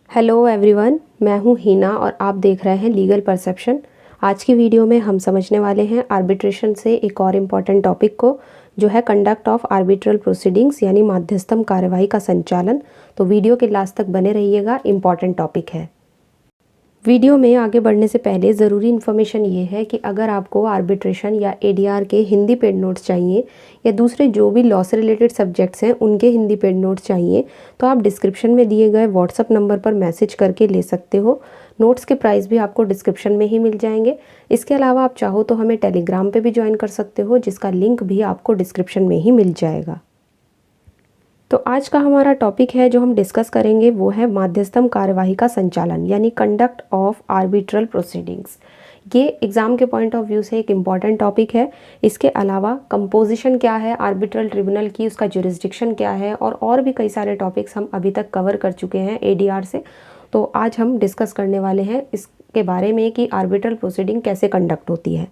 Hello everyone, मैं हूँ हीना और आप देख रहे हैं लीगल परसेप्शन। आज की वीडियो में हम समझने वाले हैं आर्बिट्रेशन से एक और इम्पॉर्टेंट टॉपिक को, जो है कंडक्ट ऑफ आर्बिट्रल प्रोसीडिंग्स यानी मध्यस्थम कार्यवाही का संचालन। तो वीडियो के लास्ट तक बने रहिएगा, इम्पॉर्टेंट टॉपिक है। वीडियो में आगे बढ़ने से पहले ज़रूरी इन्फॉर्मेशन ये है कि अगर आपको आर्बिट्रेशन या एडीआर के हिंदी पेड नोट्स चाहिए या दूसरे जो भी लॉ से रिलेटेड सब्जेक्ट्स हैं उनके हिंदी पेड नोट्स चाहिए तो आप डिस्क्रिप्शन में दिए गए व्हाट्सअप नंबर पर मैसेज करके ले सकते हो। नोट्स के प्राइस भी आपको डिस्क्रिप्शन में ही मिल जाएंगे। इसके अलावा आप चाहो तो हमें टेलीग्राम पर भी ज्वाइन कर सकते हो, जिसका लिंक भी आपको डिस्क्रिप्शन में ही मिल जाएगा। तो आज का हमारा टॉपिक है जो हम डिस्कस करेंगे वो है मध्यस्थम कार्यवाही का संचालन यानी कंडक्ट ऑफ आर्बिट्रल प्रोसीडिंग्स। ये एग्ज़ाम के पॉइंट ऑफ व्यू से एक इम्पॉर्टेंट टॉपिक है। इसके अलावा कंपोजिशन क्या है आर्बिट्रल ट्रिब्यूनल की, उसका जुरिस्डिक्शन क्या है और भी कई सारे टॉपिक्स हम अभी तक कवर कर चुके हैं एडीआर से। तो आज हम डिस्कस करने वाले हैं इसके बारे में कि आर्बिट्रल प्रोसीडिंग कैसे कंडक्ट होती है।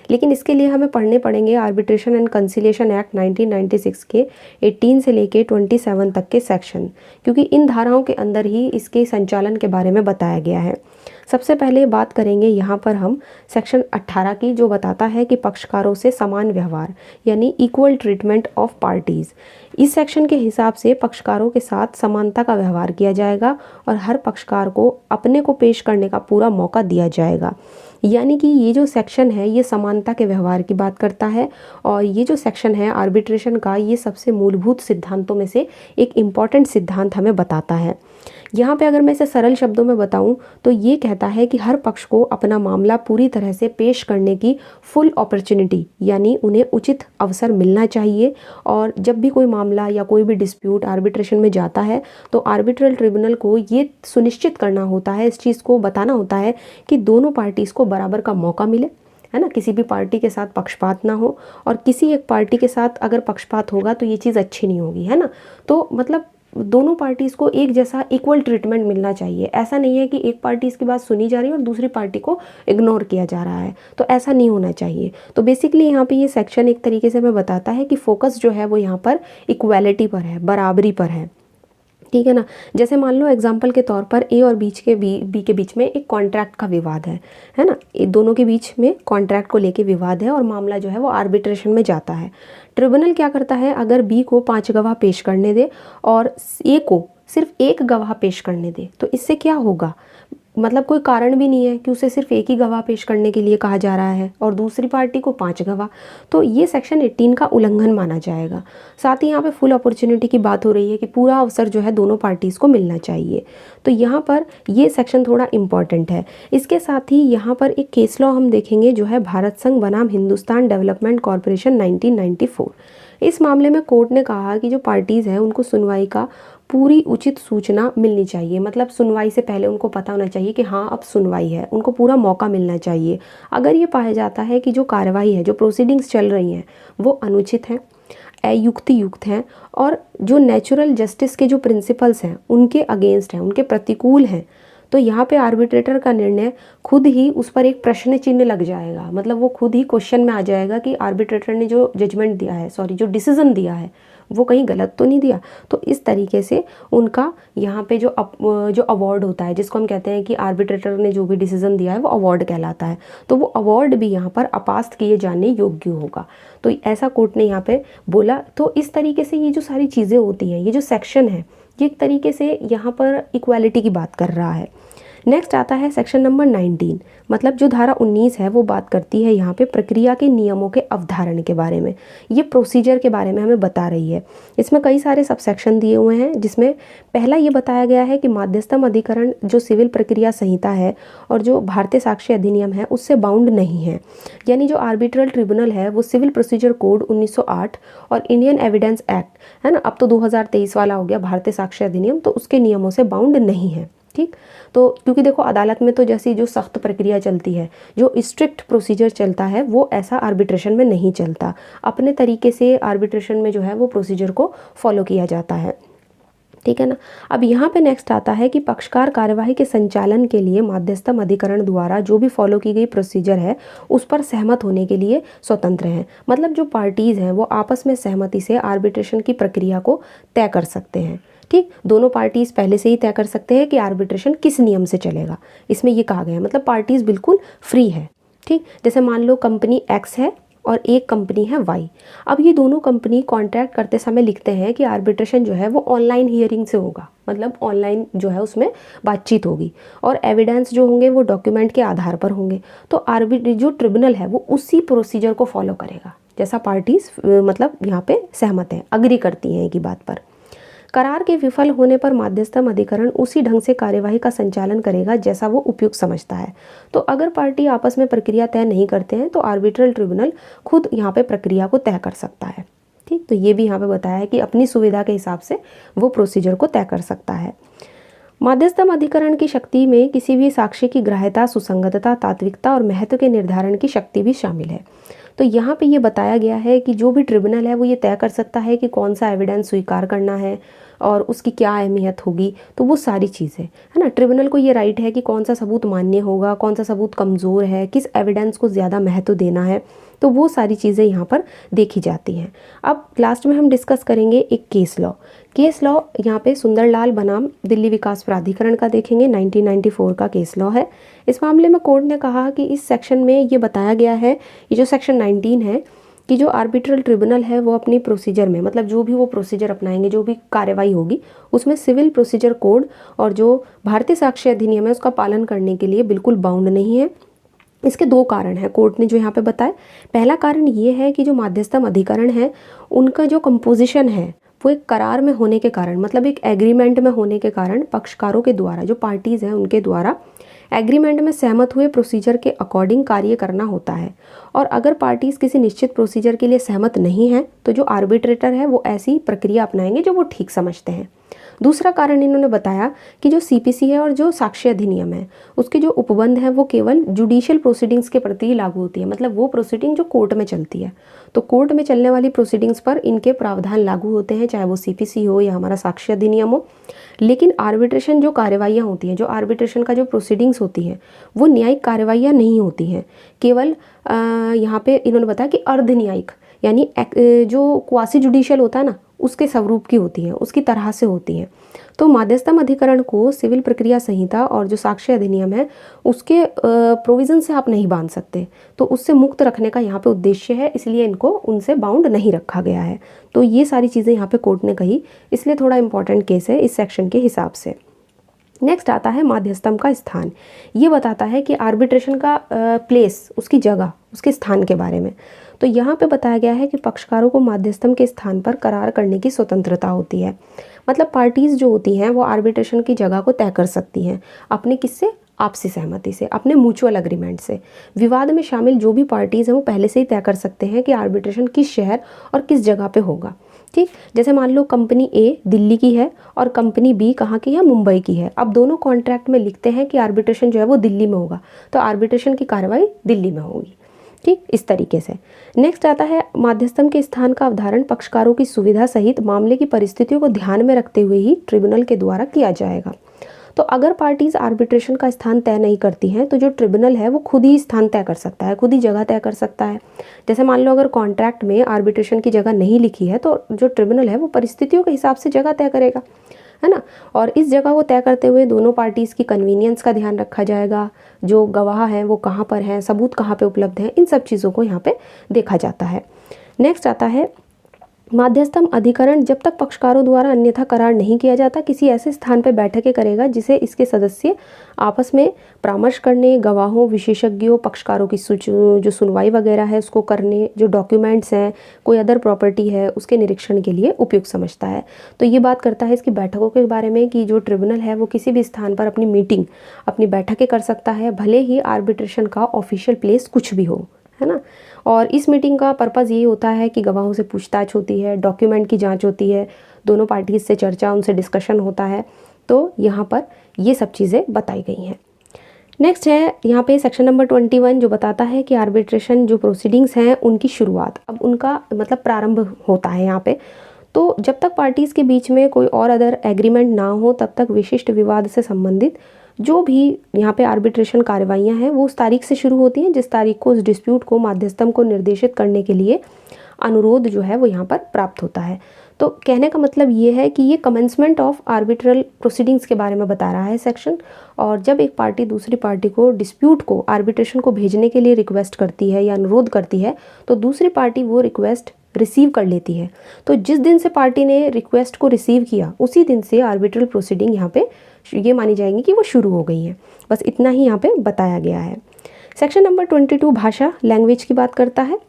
लेकिन इसके लिए हमें पढ़ने पड़ेंगे आर्बिट्रेशन एंड कंसिलिएशन एक्ट 1996 के 18 से लेके 27 तक के सेक्शन, क्योंकि इन धाराओं के अंदर ही इसके संचालन के बारे में बताया गया है। सबसे पहले बात करेंगे यहाँ पर हम सेक्शन 18 की, जो बताता है कि पक्षकारों से समान व्यवहार यानी इक्वल ट्रीटमेंट ऑफ पार्टीज़। इस सेक्शन के हिसाब से पक्षकारों के साथ समानता का व्यवहार किया जाएगा और हर पक्षकार को अपने को पेश करने का पूरा मौका दिया जाएगा। यानी कि ये जो सेक्शन है ये समानता के व्यवहार की बात करता है और ये जो सेक्शन है आर्बिट्रेशन का, ये सबसे मूलभूत सिद्धांतों में से एक इम्पॉर्टेंट सिद्धांत हमें बताता है। यहाँ पे अगर मैं इसे सरल शब्दों में बताऊँ तो ये कहता है कि हर पक्ष को अपना मामला पूरी तरह से पेश करने की फुल अपॉर्चुनिटी यानी उन्हें उचित अवसर मिलना चाहिए। और जब भी कोई मामला या कोई भी डिस्प्यूट आर्बिट्रेशन में जाता है तो आर्बिट्रल ट्रिब्यूनल को ये सुनिश्चित करना होता है, इस चीज़ को बताना होता है कि दोनों पार्टीज़ को बराबर का मौका मिले, है ना। किसी भी पार्टी के साथ पक्षपात ना हो और किसी एक पार्टी के साथ अगर पक्षपात होगा तो ये चीज़ अच्छी नहीं होगी, है ना। तो मतलब दोनों पार्टीज़ को एक जैसा इक्वल ट्रीटमेंट मिलना चाहिए। ऐसा नहीं है कि एक पार्टी की बात सुनी जा रही है और दूसरी पार्टी को इग्नोर किया जा रहा है, तो ऐसा नहीं होना चाहिए। तो बेसिकली यहाँ पे ये सेक्शन एक तरीके से हमें बताता है कि फोकस जो है वो यहाँ पर इक्वालिटी पर है, बराबरी पर है, ठीक है ना। जैसे मान लो एग्जाम्पल के तौर पर ए और बी के बीच में एक कॉन्ट्रैक्ट का विवाद है ना। दोनों के बीच में कॉन्ट्रैक्ट को लेके विवाद है और मामला जो है वो आर्बिट्रेशन में जाता है। ट्रिब्यूनल क्या करता है, अगर बी को 5 गवाह पेश करने दे और ए को सिर्फ 1 गवाह पेश करने दे तो इससे क्या होगा, मतलब कोई कारण भी नहीं है कि उसे सिर्फ 1 ही गवाह पेश करने के लिए कहा जा रहा है और दूसरी पार्टी को 5 गवाह, तो ये सेक्शन 18 का उल्लंघन माना जाएगा। साथ ही यहाँ पे फुल अपॉर्चुनिटी की बात हो रही है कि पूरा अवसर जो है दोनों पार्टीज़ को मिलना चाहिए। तो यहाँ पर ये सेक्शन थोड़ा इम्पॉर्टेंट है। इसके साथ ही यहाँ पर एक केस लॉ हम देखेंगे जो है भारत संघ बनाम हिंदुस्तान डेवलपमेंट कॉरपोरेशन 1994। इस मामले में कोर्ट ने कहा कि जो पार्टीज़ हैं उनको सुनवाई का पूरी उचित सूचना मिलनी चाहिए, मतलब सुनवाई से पहले उनको पता होना चाहिए कि हाँ अब सुनवाई है, उनको पूरा मौका मिलना चाहिए। अगर ये पाया जाता है कि जो कार्रवाई है, जो प्रोसीडिंग्स चल रही हैं वो अनुचित हैं, अयुक्तियुक्त हैं और जो नेचुरल जस्टिस के जो प्रिंसिपल्स हैं उनके अगेंस्ट हैं, उनके प्रतिकूल हैं, तो यहाँ पे आर्बिट्रेटर का निर्णय खुद ही उस पर एक प्रश्न चिन्ह लग जाएगा। मतलब वो खुद ही क्वेश्चन में आ जाएगा कि आर्बिट्रेटर ने जो जजमेंट दिया है, जो डिसीजन दिया है वो कहीं गलत तो नहीं दिया। तो इस तरीके से उनका यहाँ पे जो अवार्ड होता है, जिसको हम कहते हैं कि आर्बिट्रेटर ने जो भी डिसीजन दिया है वो अवार्ड कहलाता है, तो वो अवार्ड भी यहाँ पर अपास्त किए जाने योग्य होगा। तो ऐसा कोर्ट ने यहाँ पे बोला। तो इस तरीके से ये जो सारी चीज़ें होती हैं, ये जो सेक्शन है ये एक तरीके से यहाँ पर इक्वालिटी की बात कर रहा है। नेक्स्ट आता है सेक्शन नंबर 19, मतलब जो धारा 19 है वो बात करती है यहाँ पे प्रक्रिया के नियमों के अवधारण के बारे में। ये प्रोसीजर के बारे में हमें बता रही है। इसमें कई सारे सबसेक्शन दिए हुए हैं, जिसमें पहला ये बताया गया है कि मध्यस्थम अधिकरण जो सिविल प्रक्रिया संहिता है और जो भारतीय साक्ष्य अधिनियम है उससे बाउंड नहीं है। यानी जो आर्बिट्रल ट्रिब्यूनल है वो सिविल प्रोसीजर कोड 1908 और इंडियन एविडेंस एक्ट, है ना, अब तो 2023 वाला हो गया भारतीय साक्ष्य अधिनियम, तो उसके नियमों से बाउंड नहीं है। ठीक, तो क्योंकि देखो अदालत में तो जैसी जो सख्त प्रक्रिया चलती है, जो स्ट्रिक्ट प्रोसीजर चलता है, वो ऐसा आर्बिट्रेशन में नहीं चलता। अपने तरीके से आर्बिट्रेशन में जो है वो प्रोसीजर को फॉलो किया जाता है, ठीक है ना। अब यहाँ पे नेक्स्ट आता है कि पक्षकार कार्यवाही के संचालन के लिए मध्यस्थम अधिकरण द्वारा जो भी फॉलो की गई प्रोसीजर है उस पर सहमत होने के लिए स्वतंत्र हैं। मतलब जो पार्टीज़ हैं वो आपस में सहमति से आर्बिट्रेशन की प्रक्रिया को तय कर सकते हैं, ठीक, दोनों पार्टीज़ पहले से ही तय कर सकते हैं कि आर्बिट्रेशन किस नियम से चलेगा, इसमें ये कहा गया है, मतलब पार्टीज़ बिल्कुल फ्री है। ठीक, जैसे मान लो कंपनी एक्स है और एक कंपनी है वाई। अब ये दोनों कंपनी कॉन्ट्रैक्ट करते समय लिखते हैं कि आर्बिट्रेशन जो है वो ऑनलाइन हियरिंग से होगा, मतलब ऑनलाइन जो है उसमें बातचीत होगी और एविडेंस जो होंगे वो डॉक्यूमेंट के आधार पर होंगे। तो जो ट्रिब्यूनल है वो उसी प्रोसीजर को फॉलो करेगा जैसा पार्टीज मतलब यहाँ पे सहमत हैं, अग्री करती हैं एक ही बात पर। करार के विफल होने पर मध्यस्थम अधिकरण उसी ढंग से कार्यवाही का संचालन करेगा जैसा वो उपयुक्त समझता है। तो अगर पार्टी आपस में प्रक्रिया तय नहीं करते हैं तो आर्बिट्रल ट्रिब्यूनल खुद यहाँ पे प्रक्रिया को तय कर सकता है। ठीक, तो ये भी यहाँ पे बताया है कि अपनी सुविधा के हिसाब से वो प्रोसीजर को तय कर सकता है। मध्यस्थम अधिकरण की शक्ति में किसी भी साक्ष्य की ग्राह्यता, सुसंगतता, तात्विकता और महत्व के निर्धारण की शक्ति भी शामिल है। तो यहाँ पे ये बताया गया है कि जो भी ट्रिब्यूनल है वो ये तय कर सकता है कि कौन सा एविडेंस स्वीकार करना है और उसकी क्या अहमियत होगी, तो वो सारी चीज़ें है ना। ट्रिब्यूनल को ये राइट है कि कौन सा सबूत मान्य होगा, कौन सा सबूत कमज़ोर है, किस एविडेंस को ज़्यादा महत्व देना है, तो वो सारी चीज़ें यहाँ पर देखी जाती हैं। अब लास्ट में हम डिस्कस करेंगे एक केस लॉ। केस लॉ यहाँ पे सुंदरलाल बनाम दिल्ली विकास प्राधिकरण का देखेंगे, 1994 का केस लॉ है। इस मामले में कोर्ट ने कहा कि इस सेक्शन में ये बताया गया है, ये जो सेक्शन 19 है, कि जो आर्बिट्रल ट्रिब्यूनल है वो अपनी प्रोसीजर में, मतलब जो भी वो प्रोसीजर अपनाएंगे, जो भी कार्रवाई होगी उसमें सिविल प्रोसीजर कोड और जो भारतीय साक्ष्य अधिनियम है उसका पालन करने के लिए बिल्कुल बाउंड नहीं है। इसके दो कारण हैं कोर्ट ने जो यहाँ पे बताए। पहला कारण ये है कि जो मध्यस्थम अधिकरण है उनका जो कंपोजिशन है वो एक करार में होने के कारण, मतलब एक एग्रीमेंट में होने के कारण पक्षकारों के द्वारा, जो पार्टीज़ हैं उनके द्वारा एग्रीमेंट में सहमत हुए प्रोसीजर के अकॉर्डिंग कार्य करना होता है। और अगर पार्टीज़ किसी निश्चित प्रोसीजर के लिए सहमत नहीं हैं तो जो आर्बिट्रेटर है वो ऐसी प्रक्रिया अपनाएंगे जो वो ठीक समझते हैं। दूसरा कारण इन्होंने बताया कि जो सीपीसी है और जो साक्ष्य अधिनियम है उसके जो उपबंध है वो केवल जुडिशियल प्रोसीडिंग्स के प्रति लागू होती है, मतलब वो प्रोसीडिंग जो कोर्ट में चलती है। तो कोर्ट में चलने वाली प्रोसीडिंग्स पर इनके प्रावधान लागू होते हैं, चाहे वो सीपीसी हो या हमारा साक्ष्य अधिनियम हो। लेकिन आर्बिट्रेशन जो कार्यवाहियाँ होती हैं, जो आर्बिट्रेशन का जो प्रोसीडिंग्स होती हैं वो न्यायिक कार्यवाहियाँ नहीं होती हैं, केवल यहाँ पे इन्होंने बताया कि अर्ध न्यायिक, यानी जो क्वासी जुडिशियल होता है ना उसके स्वरूप की होती हैं, उसकी तरह से होती हैं। तो मध्यस्थम अधिकरण को सिविल प्रक्रिया संहिता और जो साक्ष्य अधिनियम है उसके प्रोविज़न से आप नहीं बांध सकते, तो उससे मुक्त रखने का यहाँ पे उद्देश्य है, इसलिए इनको उनसे बाउंड नहीं रखा गया है। तो ये सारी चीज़ें यहाँ पे कोर्ट ने कही, इसलिए थोड़ा इंपॉर्टेंट केस है इस सेक्शन के हिसाब से। नेक्स्ट आता है मध्यस्थम का स्थान। ये बताता है कि आर्बिट्रेशन का प्लेस, उसकी जगह, उसके स्थान के बारे में। तो यहाँ पे बताया गया है कि पक्षकारों को मध्यस्थम के स्थान पर करार करने की स्वतंत्रता होती है, मतलब पार्टीज़ जो होती हैं वो आर्बिट्रेशन की जगह को तय कर सकती हैं अपने किससे, आपसी सहमति से, अपने म्यूचुअल अग्रीमेंट से। विवाद में शामिल जो भी पार्टीज़ हैं वो पहले से ही तय कर सकते हैं कि आर्बिट्रेशन किस शहर और किस जगह पे होगा। ठीक, जैसे मान लो कंपनी ए दिल्ली की है और कंपनी बी कहाँ की है, मुंबई की है। अब दोनों कॉन्ट्रैक्ट में लिखते हैं कि आर्बिट्रेशन जो है वो दिल्ली में होगा, तो आर्बिट्रेशन की कार्रवाई दिल्ली में होगी। ठीक, इस तरीके से। नेक्स्ट आता है मध्यस्थम के स्थान का अवधारण पक्षकारों की सुविधा सहित मामले की परिस्थितियों को ध्यान में रखते हुए ही ट्रिब्यूनल के द्वारा किया जाएगा। तो अगर पार्टीज आर्बिट्रेशन का स्थान तय नहीं करती हैं तो जो ट्रिब्यूनल है वो खुद ही स्थान तय कर सकता है, खुद ही जगह तय कर सकता है। जैसे मान लो अगर कॉन्ट्रैक्ट में आर्बिट्रेशन की जगह नहीं लिखी है तो जो ट्रिब्यूनल है वो परिस्थितियों के हिसाब से जगह तय करेगा, है ना। और इस जगह को तय करते हुए दोनों पार्टीज़ की कन्वीनियंस का ध्यान रखा जाएगा, जो गवाह हैं वो कहाँ पर हैं, सबूत कहाँ पे उपलब्ध हैं, इन सब चीज़ों को यहाँ पे देखा जाता है। नेक्स्ट आता है मध्यस्थम अधिकरण जब तक पक्षकारों द्वारा अन्यथा करार नहीं किया जाता किसी ऐसे स्थान पर बैठकें करेगा जिसे इसके सदस्य आपस में परामर्श करने, गवाहों, विशेषज्ञों, पक्षकारों की जो सुनवाई वगैरह है उसको करने, जो डॉक्यूमेंट्स हैं, कोई अदर प्रॉपर्टी है उसके निरीक्षण के लिए उपयुक्त समझता है। तो ये बात करता है इसकी बैठकों के बारे में कि जो ट्रिब्यूनल है वो किसी भी स्थान पर अपनी मीटिंग, अपनी बैठकें कर सकता है, भले ही आर्बिट्रेशन का ऑफिशियल प्लेस कुछ भी हो, है ना। और इस मीटिंग का पर्पज़ ये होता है कि गवाहों से पूछताछ होती है, डॉक्यूमेंट की जांच होती है, दोनों पार्टीज से चर्चा, उनसे डिस्कशन होता है। तो यहाँ पर ये सब चीज़ें बताई गई हैं। नेक्स्ट है यहाँ पे सेक्शन नंबर 21 जो बताता है कि आर्बिट्रेशन जो प्रोसीडिंग्स हैं उनकी शुरुआत, अब उनका मतलब प्रारंभ होता है यहाँ पे। तो जब तक पार्टीज़ के बीच में कोई और अदर एग्रीमेंट ना हो तब तक विशिष्ट विवाद से संबंधित जो भी यहाँ पे आर्बिट्रेशन कार्रवाइयाँ हैं वो उस तारीख से शुरू होती हैं जिस तारीख को उस डिस्प्यूट को मध्यस्थम को निर्देशित करने के लिए अनुरोध जो है वो यहाँ पर प्राप्त होता है। तो कहने का मतलब ये है कि ये कमेंसमेंट ऑफ आर्बिट्रल प्रोसीडिंग्स के बारे में बता रहा है सेक्शन। और जब एक पार्टी दूसरी पार्टी को डिस्प्यूट को आर्बिट्रेशन को भेजने के लिए रिक्वेस्ट करती है या अनुरोध करती है, तो दूसरी पार्टी वो रिक्वेस्ट रिसीव कर लेती है। तो जिस दिन से पार्टी ने रिक्वेस्ट को रिसीव किया उसी दिन से आर्बिट्रल प्रोसीडिंग यहाँ पे ये मानी जाएंगी कि वो शुरू हो गई है। बस इतना ही यहाँ पे बताया गया है। सेक्शन नंबर 22 भाषा लैंग्वेज की बात करता है।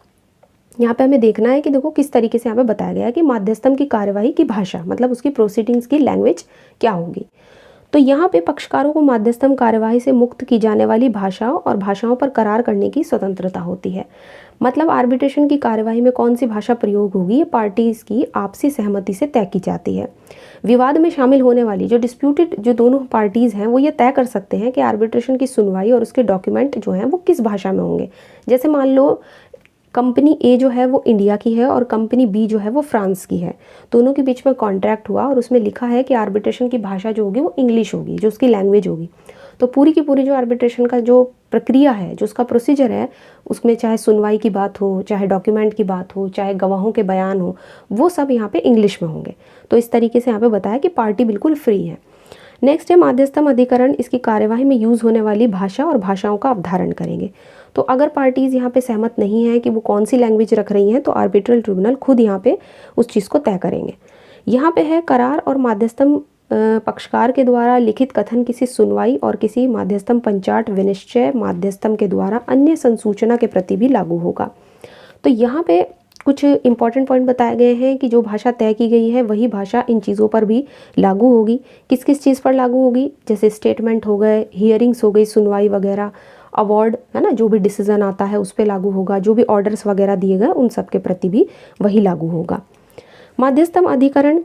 यहाँ पे हमें देखना है कि देखो किस तरीके से यहाँ पे बताया गया है कि माध्यस्थम की कार्यवाही की भाषा मतलब उसकी प्रोसीडिंग्स की लैंग्वेज क्या होगी। तो यहाँ पे पक्षकारों को माध्यस्थम कार्यवाही से मुक्त की जाने वाली भाषा और भाषाओं पर करार करने की स्वतंत्रता होती है। मतलब आर्बिट्रेशन की कार्यवाही में कौन सी भाषा प्रयोग होगी ये पार्टीज की आपसी सहमति से तय की जाती है। विवाद में शामिल होने वाली जो डिस्प्यूटेड जो दोनों पार्टीज हैं वो ये तय कर सकते हैं कि आर्बिट्रेशन की सुनवाई और उसके डॉक्यूमेंट जो हैं वो किस भाषा में होंगे। जैसे मान लो कंपनी ए जो है वो इंडिया की है और कंपनी बी जो है वो फ्रांस की है, दोनों के बीच में कॉन्ट्रैक्ट हुआ और उसमें लिखा है कि आर्बिट्रेशन की भाषा जो होगी वो इंग्लिश होगी, जो उसकी लैंग्वेज होगी। तो पूरी की पूरी जो आर्बिट्रेशन का जो प्रक्रिया है, जो उसका प्रोसीजर है, उसमें चाहे सुनवाई की बात हो, चाहे डॉक्यूमेंट की बात हो, चाहे गवाहों के बयान हो, वो सब यहाँ पे इंग्लिश में होंगे। तो इस तरीके से यहाँ पे बताया कि पार्टी बिल्कुल फ्री है। नेक्स्ट है माध्यस्थम अधिकरण इसकी कार्यवाही में यूज़ होने वाली भाषा और भाषाओं का अवधारण करेंगे। तो अगर पार्टीज़ यहाँ पे सहमत नहीं है कि वो कौन सी लैंग्वेज रख रही हैं तो आर्बिट्रल ट्रिब्यूनल खुद यहाँ पे उस चीज़ को तय करेंगे। यहाँ पे है करार और माध्यस्थम पक्षकार के द्वारा लिखित कथन किसी सुनवाई और किसी माध्यस्थम पंचाट विनिश्चय माध्यस्थम के द्वारा अन्य संसूचना के प्रति भी लागू होगा। तो यहाँ पे कुछ इंपॉर्टेंट पॉइंट बताए गए हैं कि जो भाषा तय की गई है वही भाषा इन चीज़ों पर भी लागू होगी। किस किस चीज़ पर लागू होगी, जैसे स्टेटमेंट हो गए, हियरिंग्स हो गई, सुनवाई वगैरह, अवार्ड है ना, जो भी डिसीजन आता है उस पर लागू होगा, जो भी ऑर्डर्स वगैरह दिए गए उन सब के प्रति भी वही लागू होगा। माध्यस्थम अधिकरण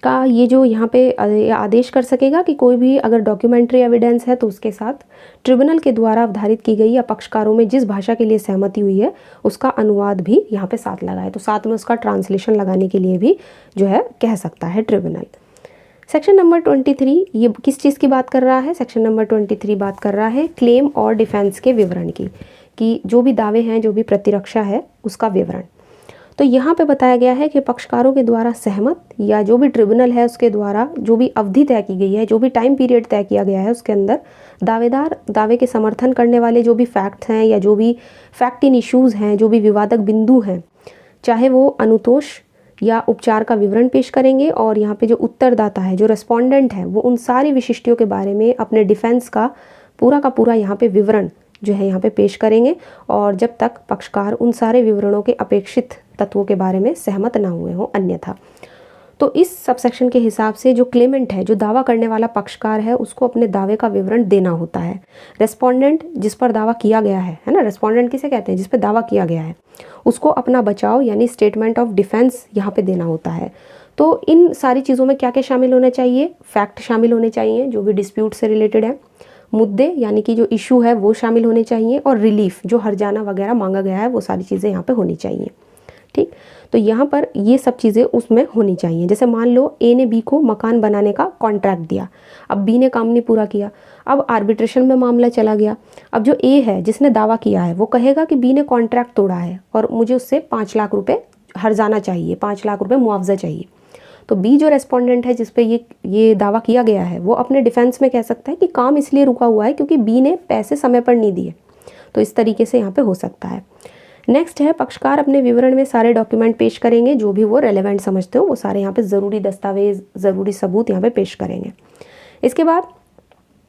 का ये जो यहाँ पे आदेश कर सकेगा कि कोई भी अगर डॉक्यूमेंट्री एविडेंस है तो उसके साथ ट्रिब्यूनल के द्वारा अवधारित की गई या पक्षकारों में जिस भाषा के लिए सहमति हुई है उसका अनुवाद भी यहाँ पे साथ लगाए, तो साथ में उसका ट्रांसलेशन लगाने के लिए भी जो है कह सकता है ट्रिब्यूनल। सेक्शन नंबर 23 ये किस चीज़ की बात कर रहा है? सेक्शन नंबर 23 बात कर रहा है क्लेम और डिफेंस के विवरण की, कि जो भी दावे हैं, जो भी प्रतिरक्षा है उसका विवरण। तो यहाँ पे बताया गया है कि पक्षकारों के द्वारा सहमत या जो भी ट्रिब्यूनल है उसके द्वारा जो भी अवधि तय की गई है, जो भी टाइम पीरियड तय किया गया है उसके अंदर दावेदार दावे के समर्थन करने वाले जो भी फैक्ट्स हैं या जो भी फैक्ट इन इश्यूज़ हैं, जो भी विवादक बिंदु हैं, चाहे वो अनुतोष या उपचार का विवरण पेश करेंगे। और यहाँ पे जो उत्तरदाता है, जो रेस्पोंडेंट है, वो उन सारी विशिष्टियों के बारे में अपने डिफेंस का पूरा यहाँ पे विवरण जो है यहाँ पे पेश करेंगे, और जब तक पक्षकार उन सारे विवरणों के अपेक्षित तत्वों के बारे में सहमत ना हुए हों अन्यथा। तो इस सबसेक्शन के हिसाब से जो क्लेमेंट है, जो दावा करने वाला पक्षकार है, उसको अपने दावे का विवरण देना होता है। रेस्पोंडेंट जिस पर दावा किया गया है ना, रेस्पोंडेंट किसे कहते हैं? जिस पर दावा किया गया है, उसको अपना बचाव यानी स्टेटमेंट ऑफ डिफेंस यहाँ पे देना होता है। तो इन सारी चीज़ों में क्या क्या शामिल होना चाहिए? फैक्ट शामिल होने चाहिए जो भी डिस्प्यूट से रिलेटेड है, मुद्दे यानी कि जो इशू है वो शामिल होने चाहिए, और रिलीफ जो हर्जाना वगैरह मांगा गया है वो सारी चीज़ें यहाँ पे होनी चाहिए। ठीक, तो यहाँ पर ये सब चीज़ें उसमें होनी चाहिए। जैसे मान लो ए ने बी को मकान बनाने का कॉन्ट्रैक्ट दिया, अब बी ने काम नहीं पूरा किया, अब आर्बिट्रेशन में मामला चला गया। अब जो ए है जिसने दावा किया है वो कहेगा कि बी ने कॉन्ट्रैक्ट तोड़ा है और मुझे उससे 5 लाख रुपये हर्जाना चाहिए, 5 लाख रुपये मुआवजा चाहिए। तो बी जो रेस्पोंडेंट है जिस पे ये दावा किया गया है वो अपने डिफेंस में कह सकता है कि काम इसलिए रुका हुआ है क्योंकि बी ने पैसे समय पर नहीं दिए। तो इस तरीके से यहाँ पे हो सकता है। नेक्स्ट है पक्षकार अपने विवरण में सारे डॉक्यूमेंट पेश करेंगे, जो भी वो रेलेवेंट समझते हो वो सारे यहाँ पे ज़रूरी दस्तावेज, ज़रूरी सबूत यहाँ पे पेश करेंगे। इसके बाद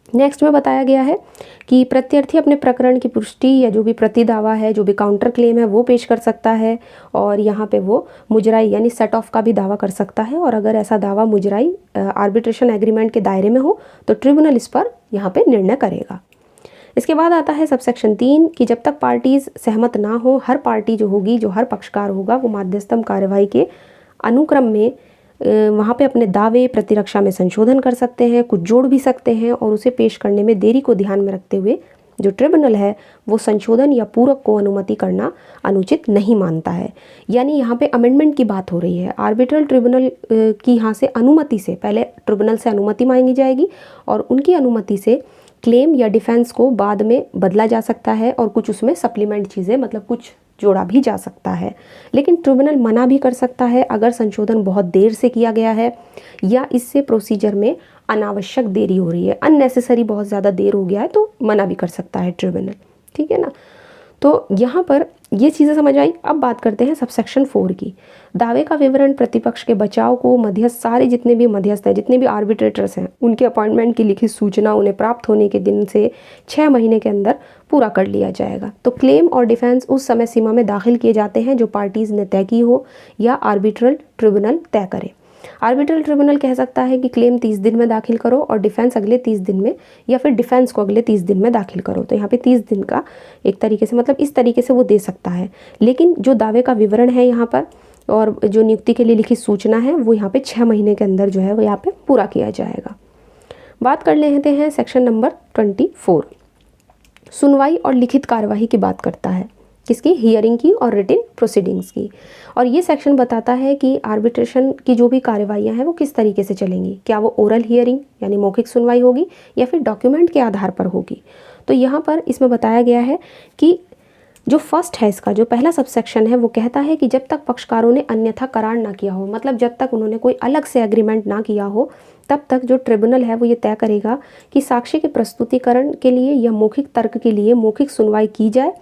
नेक्स्ट में बताया गया है कि प्रत्यर्थी अपने प्रकरण की पुष्टि या जो भी प्रति दावा है, जो भी काउंटर क्लेम है वो पेश कर सकता है, और यहाँ पे वो मुजराई यानी सेट ऑफ का भी दावा कर सकता है। और अगर ऐसा दावा मुजराई आर्बिट्रेशन एग्रीमेंट के दायरे में हो तो ट्रिब्यूनल इस पर यहाँ पे निर्णय करेगा। इसके बाद आता है सबसेक्शन 3 कि जब तक पार्टीज सहमत ना हो, हर पार्टी जो होगी, जो हर पक्षकार होगा, वो माध्यस्थम कार्यवाही के अनुक्रम में वहाँ पे अपने दावे प्रतिरक्षा में संशोधन कर सकते हैं, कुछ जोड़ भी सकते हैं, और उसे पेश करने में देरी को ध्यान में रखते हुए जो ट्रिब्यूनल है वो संशोधन या पूरक को अनुमति करना अनुचित नहीं मानता है। यानी यहाँ पे अमेंडमेंट की बात हो रही है। आर्बिट्रल ट्रिब्यूनल की यहाँ से अनुमति से पहले ट्रिब्यूनल से अनुमति मांगी जाएगी, और उनकी अनुमति से क्लेम या डिफेंस को बाद में बदला जा सकता है, और कुछ उसमें सप्लीमेंट चीज़ें, मतलब कुछ जोड़ा भी जा सकता है, लेकिन ट्रिब्यूनल मना भी कर सकता है अगर संशोधन बहुत देर से किया गया है या इससे प्रोसीजर में अनावश्यक देरी हो रही है, अननेसेसरी बहुत ज़्यादा देर हो गया है तो मना भी कर सकता है ट्रिब्यूनल। ठीक है ना। तो यहाँ पर ये चीज़ें समझ आई। अब बात करते हैं सबसेक्शन 4 की। दावे का विवरण प्रतिपक्ष के बचाव को मध्यस्थ, सारे जितने भी मध्यस्थ हैं, जितने भी आर्बिट्रेटर्स हैं, उनके अपॉइंटमेंट की लिखित सूचना उन्हें प्राप्त होने के दिन से 6 महीने के अंदर पूरा कर लिया जाएगा। तो क्लेम और डिफेंस उस समय सीमा में दाखिल किए जाते हैं जो पार्टीज ने तय की हो या आर्बिट्रल ट्रिब्यूनल तय करे। आर्बिट्रल ट्रिब्यूनल कह सकता है कि क्लेम 30 दिन में दाखिल करो और डिफेंस अगले 30 दिन में, या फिर डिफेंस को अगले 30 दिन में दाखिल करो। तो यहाँ पे 30 दिन का एक तरीके से, मतलब इस तरीके से वो दे सकता है। लेकिन जो दावे का विवरण है यहाँ पर और जो नियुक्ति के लिए लिखित सूचना है वो यहाँ पे 6 महीने के अंदर जो है वो यहाँ पे पूरा किया जाएगा। बात कर लेते हैं सेक्शन नंबर 24। सुनवाई और लिखित कार्यवाही की बात करता है, किसकी? हियरिंग की और रिटिन प्रोसीडिंग्स की। और ये सेक्शन बताता है कि आर्बिट्रेशन की जो भी कार्यवाहियाँ हैं वो किस तरीके से चलेंगी। क्या वो ओरल हियरिंग यानी मौखिक सुनवाई होगी या फिर डॉक्यूमेंट के आधार पर होगी। तो यहाँ पर इसमें बताया गया है कि जो फर्स्ट है, इसका जो पहला सबसेक्शन है वो कहता है कि जब तक पक्षकारों ने अन्यथा करार ना किया हो, मतलब जब तक उन्होंने कोई अलग से एग्रीमेंट ना किया हो, तब तक जो ट्रिब्यूनल है वो ये तय करेगा कि साक्ष्य के प्रस्तुतिकरण के लिए या मौखिक तर्क के लिए मौखिक सुनवाई की जाए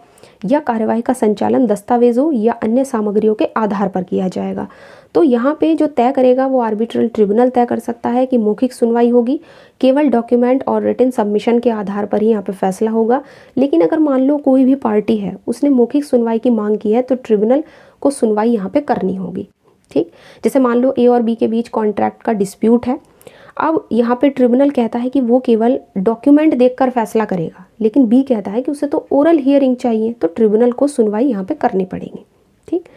या कार्यवाही का संचालन दस्तावेजों या अन्य सामग्रियों के आधार पर किया जाएगा। तो यहाँ पे जो तय करेगा वो आर्बिट्रल ट्रिब्यूनल तय कर सकता है कि मौखिक सुनवाई होगी, केवल डॉक्यूमेंट और रिटन सबमिशन के आधार पर ही यहाँ पे फैसला होगा। लेकिन अगर मान लो कोई भी पार्टी है उसने मौखिक सुनवाई की मांग की है तो ट्रिब्यूनल को सुनवाई यहाँ पे करनी होगी। ठीक, जैसे मान लो ए और बी के बीच कॉन्ट्रैक्ट का डिस्प्यूट है। अब यहाँ पे ट्रिब्यूनल कहता है कि वो केवल डॉक्यूमेंट देखकर फैसला करेगा, लेकिन बी कहता है कि उसे तो ओरल हियरिंग चाहिए, तो ट्रिब्यूनल को सुनवाई यहाँ पे करनी पड़ेगी। ठीक,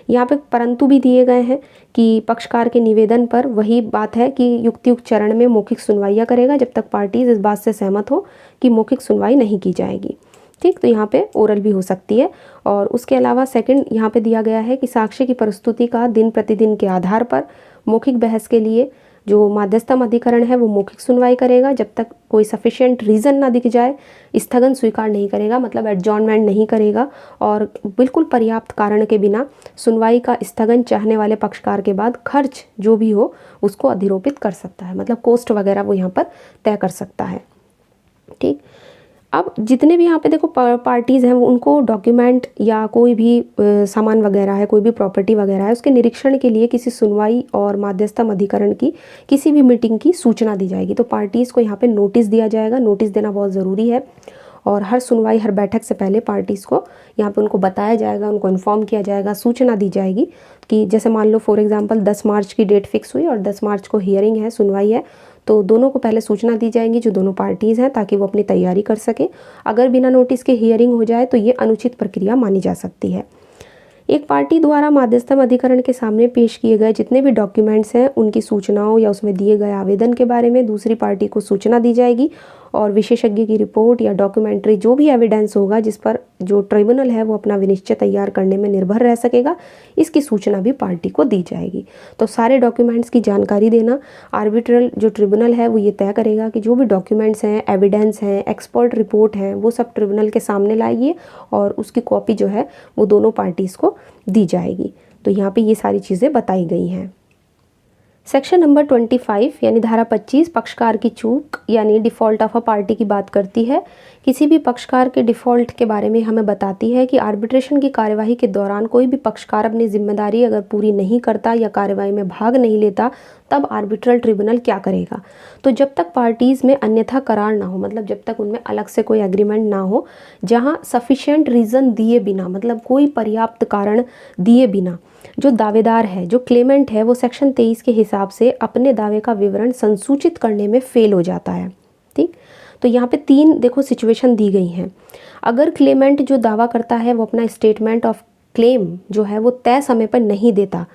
यहाँ पे परंतु भी दिए गए हैं कि पक्षकार के निवेदन पर वही बात है कि युक्त चरण में मौखिक सुनवाइयाँ करेगा जब तक पार्टीज इस बात से सहमत हो कि मौखिक सुनवाई नहीं की जाएगी। ठीक, तो यहाँ पे ओरल भी हो सकती है। और उसके अलावा सेकंड यहाँ पे दिया गया है कि साक्ष्य की प्रस्तुति का दिन प्रतिदिन के आधार पर मौखिक बहस के लिए जो मध्यस्थम अधिकरण है वो मौखिक सुनवाई करेगा जब तक कोई सफिशिएंट रीज़न ना दिख जाए, स्थगन स्वीकार नहीं करेगा, मतलब एडजॉर्नमेंट नहीं करेगा, और बिल्कुल पर्याप्त कारण के बिना सुनवाई का स्थगन चाहने वाले पक्षकार के बाद खर्च जो भी हो उसको अधिरोपित कर सकता है, मतलब कोस्ट वगैरह वो यहाँ पर तय कर सकता है। ठीक, अब जितने भी यहाँ पे देखो पार्टीज़ हैं वो उनको डॉक्यूमेंट या कोई भी सामान वगैरह है, कोई भी प्रॉपर्टी वगैरह है, उसके निरीक्षण के लिए किसी सुनवाई और मध्यस्थम अधिकरण की किसी भी मीटिंग की सूचना दी जाएगी। तो पार्टीज़ को यहाँ पे नोटिस दिया जाएगा। नोटिस देना बहुत ज़रूरी है और हर सुनवाई, हर बैठक से पहले पार्टीज़ को यहाँ पे उनको बताया जाएगा, उनको इन्फॉर्म किया जाएगा, सूचना दी जाएगी कि जैसे मान लो फॉर एग्जांपल 10 मार्च की डेट फिक्स हुई और 10 मार्च को हियरिंग है, सुनवाई है, तो दोनों को पहले सूचना दी जाएगी जो दोनों पार्टीज़ हैं, ताकि वो अपनी तैयारी कर सके। अगर बिना नोटिस के हियरिंग हो जाए तो ये अनुचित प्रक्रिया मानी जा सकती है। एक पार्टी द्वारा मध्यस्थम अधिकरण के सामने पेश किए गए जितने भी डॉक्यूमेंट्स हैं उनकी सूचनाओं या उसमें दिए गए आवेदन के बारे में दूसरी पार्टी को सूचना दी जाएगी और विशेषज्ञ की रिपोर्ट या डॉक्यूमेंट्री जो भी एविडेंस होगा जिस पर जो ट्रिब्यूनल है वो अपना विनिश्चय तैयार करने में निर्भर रह सकेगा, इसकी सूचना भी पार्टी को दी जाएगी। तो सारे डॉक्यूमेंट्स की जानकारी देना आर्बिट्रल जो ट्रिब्यूनल है वो ये तय करेगा कि जो भी डॉक्यूमेंट्स हैं, एविडेंस हैं, एक्सपर्ट रिपोर्ट हैं, वो सब ट्रिब्यूनल के सामने लाइए और उसकी कॉपी जो है वो दोनों पार्टीज़ को दी जाएगी। तो यहाँ पे ये सारी चीज़ें बताई गई हैं। सेक्शन नंबर 25 यानी धारा 25 पक्षकार की चूक यानी डिफ़ॉल्ट ऑफ अ पार्टी की बात करती है। किसी भी पक्षकार के डिफ़ॉल्ट के बारे में हमें बताती है कि आर्बिट्रेशन की कार्यवाही के दौरान कोई भी पक्षकार अपनी जिम्मेदारी अगर पूरी नहीं करता या कार्यवाही में भाग नहीं लेता तब आर्बिट्रल ट्रिब्यूनल क्या करेगा। तो जब तक पार्टीज़ में अन्यथा करार ना हो, मतलब जब तक उनमें अलग से कोई एग्रीमेंट ना हो, जहाँ सफिशिएंट रीज़न दिए बिना, मतलब कोई पर्याप्त कारण दिए बिना जो दावेदार है, जो क्लेमेंट है, वो सेक्शन 23 के हिसाब से अपने दावे का विवरण संसूचित करने में फेल हो जाता है। ठीक, तो यहाँ पे 3 देखो सिचुएशन दी गई हैं। अगर क्लेमेंट जो दावा करता है वो अपना स्टेटमेंट ऑफ क्लेम जो है वो तय समय पर नहीं देता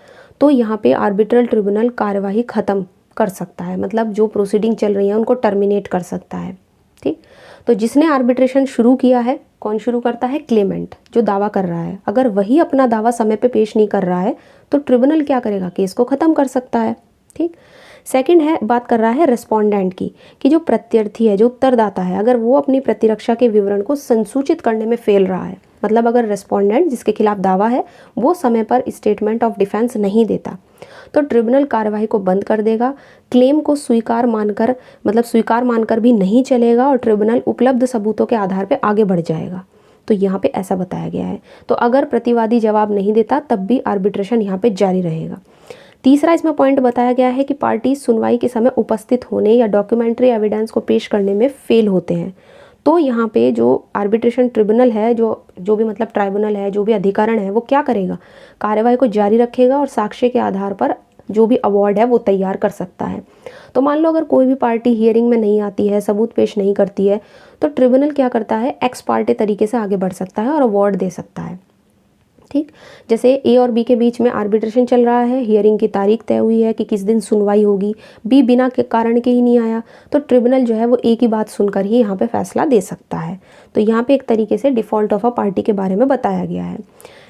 तो यहाँ पे आर्बिट्रल ट्रिब्यूनल कार्यवाही ख़त्म कर सकता है, मतलब जो प्रोसीडिंग चल रही है उनको टर्मिनेट कर सकता है। ठीक, तो जिसने आर्बिट्रेशन शुरू किया है, कौन शुरू करता है? क्लेमेंट, जो दावा कर रहा है। अगर वही अपना दावा समय पे पेश नहीं कर रहा है तो ट्रिब्यूनल क्या करेगा? केस को ख़त्म कर सकता है। ठीक, सेकंड है, बात कर रहा है रेस्पोंडेंट की, कि जो प्रत्यर्थी है, जो उत्तरदाता है, अगर वो अपनी प्रतिरक्षा के विवरण को संसूचित करने में फेल रहा है मतलब अगर रेस्पोंडेंट जिसके खिलाफ दावा है वो समय पर स्टेटमेंट ऑफ डिफेंस नहीं देता तो ट्रिब्यूनल कार्यवाही को बंद कर देगा। क्लेम को स्वीकार मानकर भी नहीं चलेगा और ट्रिब्यूनल उपलब्ध सबूतों के आधार पर आगे बढ़ जाएगा। तो यहाँ पे ऐसा बताया गया है। तो अगर प्रतिवादी जवाब नहीं देता तब भी आर्बिट्रेशन यहाँ पे जारी रहेगा। तीसरा इसमें पॉइंट बताया गया है कि पार्टी सुनवाई के समय उपस्थित होने या डॉक्यूमेंट्री एविडेंस को पेश करने में फेल होते हैं तो यहाँ पे जो आर्बिट्रेशन ट्रिब्यूनल है, जो भी मतलब ट्राइब्यूनल है, जो भी अधिकरण है, वो क्या करेगा, कार्यवाही को जारी रखेगा और साक्ष्य के आधार पर जो भी अवार्ड है वो तैयार कर सकता है। तो मान लो अगर कोई भी पार्टी हियरिंग में नहीं आती है, सबूत पेश नहीं करती है, तो ट्रिब्यूनल क्या करता है, एक्स पार्टी तरीके से आगे बढ़ सकता है और अवार्ड दे सकता है। ठीक, जैसे ए और बी के बीच में आर्बिट्रेशन चल रहा है, हियरिंग की तारीख तय हुई है कि किस दिन सुनवाई होगी, बी बिना के कारण के ही नहीं आया तो ट्रिब्यूनल जो है वो ए की बात सुनकर ही यहाँ पे फैसला दे सकता है। तो यहाँ पे एक तरीके से डिफ़ॉल्ट ऑफ अ पार्टी के बारे में बताया गया है।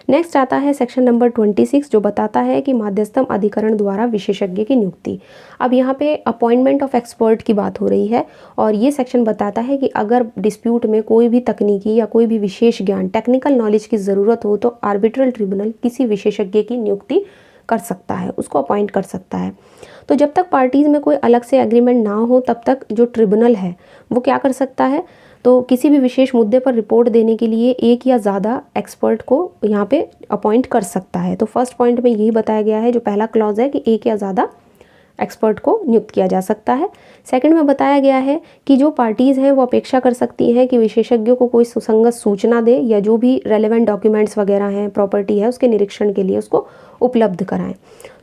नेक्स्ट आता है सेक्शन नंबर 26 जो बताता है कि मध्यस्थम अधिकरण द्वारा विशेषज्ञ की नियुक्ति। अब यहाँ पे अपॉइंटमेंट ऑफ एक्सपर्ट की बात हो रही है और ये सेक्शन बताता है कि अगर डिस्प्यूट में कोई भी तकनीकी या कोई भी विशेष ज्ञान, टेक्निकल नॉलेज की ज़रूरत हो तो आर्बिट्रल ट्रिब्यूनल किसी विशेषज्ञ की नियुक्ति कर सकता है, उसको अपॉइंट कर सकता है। तो जब तक पार्टीज़ में कोई अलग से एग्रीमेंट ना हो तब तक जो ट्रिब्यूनल है वो क्या कर सकता है, तो किसी भी विशेष मुद्दे पर रिपोर्ट देने के लिए एक या ज़्यादा एक्सपर्ट को यहाँ पे अपॉइंट कर सकता है। तो फर्स्ट पॉइंट में यही बताया गया है, जो पहला क्लॉज है कि एक या ज़्यादा एक्सपर्ट को नियुक्त किया जा सकता है। सेकंड में बताया गया है कि जो पार्टीज़ हैं वो अपेक्षा कर सकती हैं कि विशेषज्ञों को कोई सुसंगत सूचना दे या जो भी रेलेवेंट डॉक्यूमेंट्स वगैरह हैं, प्रॉपर्टी है, उसके निरीक्षण के लिए उसको उपलब्ध कराएं।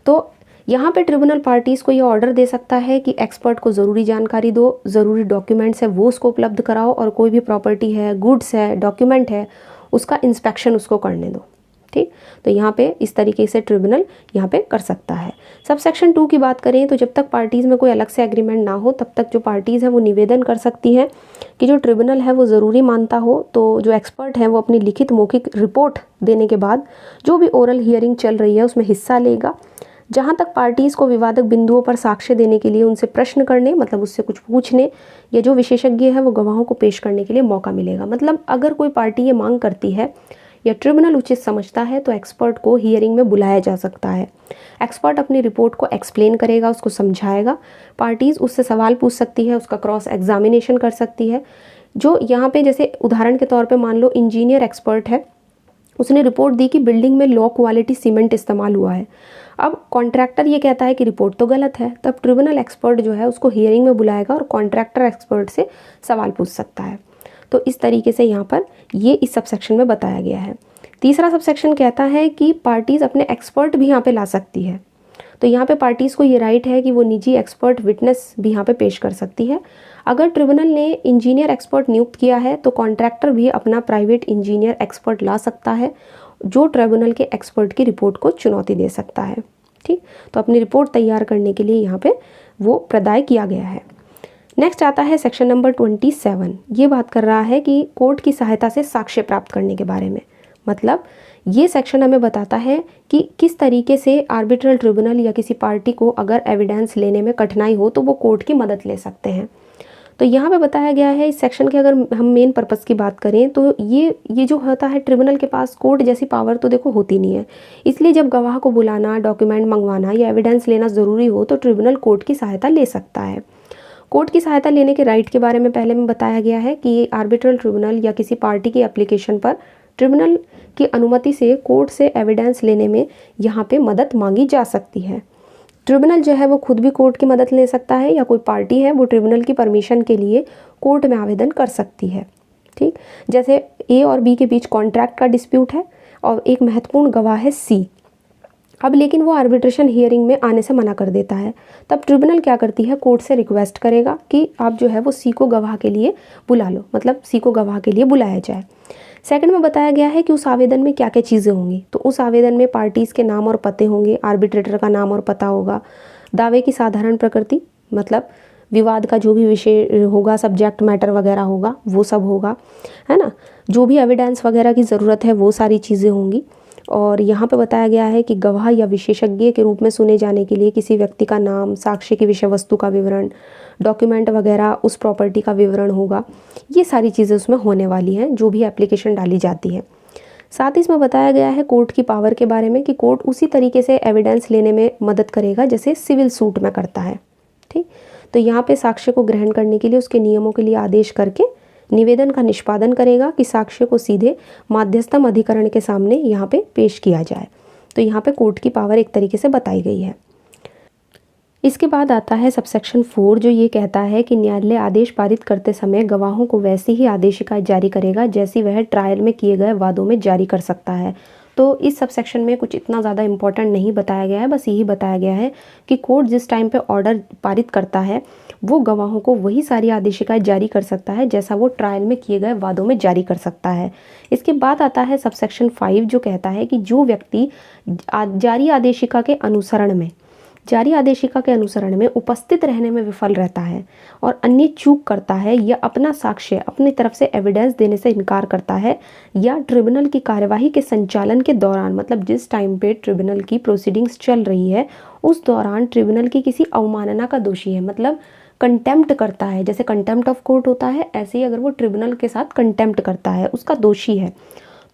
तो यहाँ पे ट्रिब्यूनल पार्टीज़ को ये ऑर्डर दे सकता है कि एक्सपर्ट को ज़रूरी जानकारी दो, ज़रूरी डॉक्यूमेंट्स है वो उसको उपलब्ध कराओ और कोई भी प्रॉपर्टी है, गुड्स है, डॉक्यूमेंट है, उसका इंस्पेक्शन उसको करने दो। ठीक, तो यहाँ पे इस तरीके से ट्रिब्यूनल यहाँ पे कर सकता है। सब सेक्शन 2 की बात करें तो जब तक पार्टीज़ में कोई अलग से एग्रीमेंट ना हो तब तक जो पार्टीज़ हैं वो निवेदन कर सकती हैं कि जो ट्रिब्यूनल है वो ज़रूरी मानता हो तो जो एक्सपर्ट है वो अपनी लिखित मौखिक रिपोर्ट देने के बाद जो भी ओरल हियरिंग चल रही है उसमें हिस्सा लेगा। जहाँ तक पार्टीज़ को विवादक बिंदुओं पर साक्ष्य देने के लिए उनसे प्रश्न करने, मतलब उससे कुछ पूछने या जो विशेषज्ञ है वो गवाहों को पेश करने के लिए मौका मिलेगा। मतलब अगर कोई पार्टी ये मांग करती है या ट्रिब्यूनल उचित समझता है तो एक्सपर्ट को हियरिंग में बुलाया जा सकता है। एक्सपर्ट अपनी रिपोर्ट को एक्सप्लेन करेगा, उसको समझाएगा, पार्टीज़ उससे सवाल पूछ सकती है, उसका क्रॉस एग्जामिनेशन कर सकती है। जो यहाँ पे जैसे उदाहरण के तौर पे मान लो इंजीनियर एक्सपर्ट है, उसने रिपोर्ट दी कि बिल्डिंग में लो क्वालिटी सीमेंट इस्तेमाल हुआ है। अब कॉन्ट्रैक्टर ये कहता है कि रिपोर्ट तो गलत है, तब ट्रिब्यूनल एक्सपर्ट जो है उसको हियरिंग में बुलाएगा और कॉन्ट्रैक्टर एक्सपर्ट से सवाल पूछ सकता है। तो इस तरीके से यहाँ पर ये इस सबसेक्शन में बताया गया है। तीसरा सबसेक्शन कहता है कि पार्टीज़ अपने एक्सपर्ट भी यहाँ पे ला सकती है। तो यहाँ पे पार्टीज़ को ये राइट है कि वो निजी एक्सपर्ट विटनेस भी यहाँ पे पेश कर सकती है। अगर ट्रिब्यूनल ने इंजीनियर एक्सपर्ट नियुक्त किया है तो कॉन्ट्रैक्टर भी अपना प्राइवेट इंजीनियर एक्सपर्ट ला सकता है जो ट्रिब्यूनल के एक्सपर्ट की रिपोर्ट को चुनौती दे सकता है। ठीक, तो अपनी रिपोर्ट तैयार करने के लिए यहाँ पे वो प्रदाय किया गया है। नेक्स्ट आता है सेक्शन नंबर 27। ये बात कर रहा है कि कोर्ट की सहायता से साक्ष्य प्राप्त करने के बारे में। मतलब ये सेक्शन हमें बताता है कि किस तरीके से आर्बिट्रल ट्रिब्यूनल या किसी पार्टी को अगर एविडेंस लेने में कठिनाई हो तो वो कोर्ट की मदद ले सकते हैं। तो यहाँ पे बताया गया है इस सेक्शन के, अगर हम मेन पर्पस की बात करें तो ये जो होता है, ट्रिब्यूनल के पास कोर्ट जैसी पावर तो देखो होती नहीं है। इसलिए जब गवाह को बुलाना, डॉक्यूमेंट मंगवाना या एविडेंस लेना ज़रूरी हो तो ट्रिब्यूनल कोर्ट की सहायता ले सकता है। कोर्ट की सहायता लेने के राइट के बारे में पहले में बताया गया है कि आर्बिट्रल ट्रिब्यूनल या किसी पार्टी की एप्लीकेशन पर ट्रिब्यूनल की अनुमति से कोर्ट से एविडेंस लेने में यहाँ पे मदद मांगी जा सकती है। ट्रिब्यूनल जो है वो खुद भी कोर्ट की मदद ले सकता है या कोई पार्टी है वो ट्रिब्यूनल की परमिशन के लिए कोर्ट में आवेदन कर सकती है। ठीक, जैसे ए और बी के बीच कॉन्ट्रैक्ट का डिस्प्यूट है और एक महत्वपूर्ण गवाह है सी। अब लेकिन वो आर्बिट्रेशन हियरिंग में आने से मना कर देता है, तब ट्रिब्यूनल क्या करती है, कोर्ट से रिक्वेस्ट करेगा कि आप जो है वो सी को गवाह के लिए बुला लो, मतलब सी को गवाह के लिए बुलाया जाए। सेकंड में बताया गया है कि उस आवेदन में क्या क्या चीज़ें होंगी। तो उस आवेदन में पार्टीज़ के नाम और पते होंगे, आर्बिट्रेटर का नाम और पता होगा, दावे की साधारण प्रकृति, मतलब विवाद का जो भी विषय होगा, सब्जेक्ट मैटर वगैरह होगा, वो सब होगा, है ना। जो भी एविडेंस वगैरह की ज़रूरत है वो सारी चीज़ें होंगी। और यहाँ पे बताया गया है कि गवाह या विशेषज्ञ के रूप में सुने जाने के लिए किसी व्यक्ति का नाम, साक्ष्य की विषय वस्तु का विवरण, डॉक्यूमेंट वगैरह, उस प्रॉपर्टी का विवरण होगा। ये सारी चीज़ें उसमें होने वाली हैं जो भी एप्लीकेशन डाली जाती है। साथ ही इसमें बताया गया है कोर्ट की पावर के बारे में कि कोर्ट उसी तरीके से एविडेंस लेने में मदद करेगा जैसे सिविल सूट में करता है। ठीक, तो यहाँ पे साक्ष्य को ग्रहण करने के लिए उसके नियमों के लिए आदेश करके निवेदन का निष्पादन करेगा कि साक्ष्य को सीधे माध्यस्थम अधिकरण के सामने यहाँ पे पेश किया जाए। तो यहाँ पे कोर्ट की पावर एक तरीके से बताई गई है। इसके बाद आता है सबसेक्शन 4 जो ये कहता है कि न्यायालय आदेश पारित करते समय गवाहों को वैसी ही आदेशिका जारी करेगा जैसी वह ट्रायल में किए गए वादों में जारी कर सकता है। तो इस सबसेक्शन में कुछ इतना ज़्यादा इम्पोर्टेंट नहीं बताया गया है, बस यही बताया गया है कि कोर्ट जिस टाइम पे ऑर्डर पारित करता है वो गवाहों को वही सारी आदेशिकाएं जारी कर सकता है जैसा वो ट्रायल में किए गए वादों में जारी कर सकता है। इसके बाद आता है सबसेक्शन 5 जो कहता है कि जो व्यक्ति जारी आदेशिका के अनुसरण में उपस्थित रहने में विफल रहता है और अन्य चूक करता है या अपना साक्ष्य अपनी तरफ से एविडेंस देने से इनकार करता है या ट्रिब्यूनल की कार्यवाही के संचालन के दौरान, मतलब जिस टाइम पे ट्रिब्यूनल की प्रोसीडिंग्स चल रही है उस दौरान ट्रिब्यूनल की किसी अवमानना का दोषी है, मतलब कंटेम्प्ट करता है, जैसे कंटेम्प्ट ऑफ कोर्ट होता है ऐसे ही अगर वो ट्रिब्यूनल के साथ कंटेम्प्ट करता है, उसका दोषी है,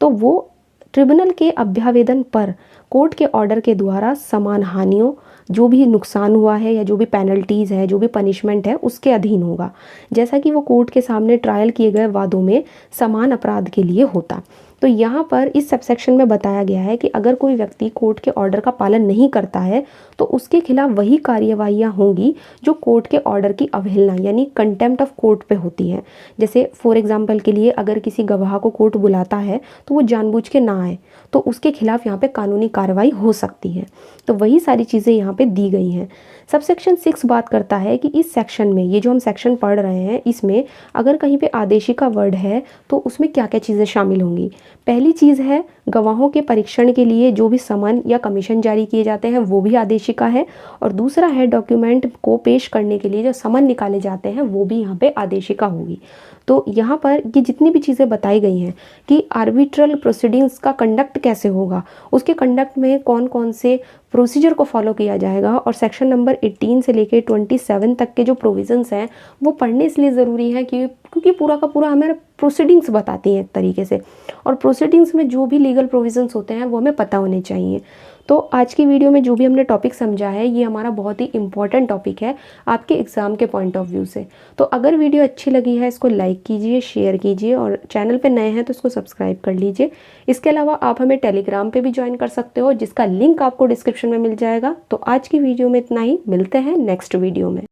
तो वो ट्रिब्यूनल के अभ्यावेदन पर कोर्ट के ऑर्डर के द्वारा समान हानियों, जो भी नुकसान हुआ है या जो भी पेनल्टीज़ है, जो भी पनिशमेंट है उसके अधीन होगा, जैसा कि वो कोर्ट के सामने ट्रायल किए गए वादों में समान अपराध के लिए होता। तो यहाँ पर इस सबसेक्शन में बताया गया है कि अगर कोई व्यक्ति कोर्ट के ऑर्डर का पालन नहीं करता है तो उसके खिलाफ वही कार्यवाहियाँ होंगी जो कोर्ट के ऑर्डर की अवहेलना यानी कंटेम्प्ट ऑफ कोर्ट पे होती है। जैसे फॉर एग्जांपल के लिए अगर किसी गवाह को कोर्ट बुलाता है तो वो जानबूझ के ना आए तो उसके खिलाफ यहाँ पे कानूनी कार्रवाई हो सकती है। तो वही सारी चीज़ें यहाँ पे दी गई हैं। सबसेक्शन 6 बात करता है कि इस सेक्शन में, ये जो हम सेक्शन पढ़ रहे हैं इसमें अगर कहीं पे आदेशिका वर्ड है तो उसमें क्या क्या चीज़ें शामिल होंगी। पहली चीज़ है गवाहों के परीक्षण के लिए जो भी समन या कमीशन जारी किए जाते हैं वो भी आदेशिका है, और दूसरा है डॉक्यूमेंट को पेश करने के लिए जो समन निकाले जाते हैं वो भी यहाँ पे आदेशिका होगी। तो यहाँ पर ये जितनी भी चीज़ें बताई गई हैं कि आर्बिट्रल प्रोसीडिंग्स का कंडक्ट कैसे होगा, उसके कंडक्ट में कौन कौन से प्रोसीजर को फॉलो किया जाएगा, और सेक्शन नंबर 18 से लेके 27 तक के जो प्रोविजंस हैं वो पढ़ने इसलिए ज़रूरी है क्योंकि पूरा का पूरा हमें प्रोसीडिंग्स बताती हैं एक तरीके से, और प्रोसीडिंग्स में जो भी लीगल प्रोविजंस होते हैं वो हमें पता होने चाहिए। तो आज की वीडियो में जो भी हमने टॉपिक समझा है ये हमारा बहुत ही इंपॉर्टेंट टॉपिक है आपके एग्ज़ाम के पॉइंट ऑफ व्यू से। तो अगर वीडियो अच्छी लगी है इसको लाइक कीजिए, शेयर कीजिए, और चैनल पे नए हैं तो इसको सब्सक्राइब कर लीजिए। इसके अलावा आप हमें टेलीग्राम पे भी ज्वाइन कर सकते हो जिसका लिंक आपको डिस्क्रिप्शन में मिल जाएगा। तो आज की वीडियो में इतना ही, मिलते हैं नेक्स्ट वीडियो में।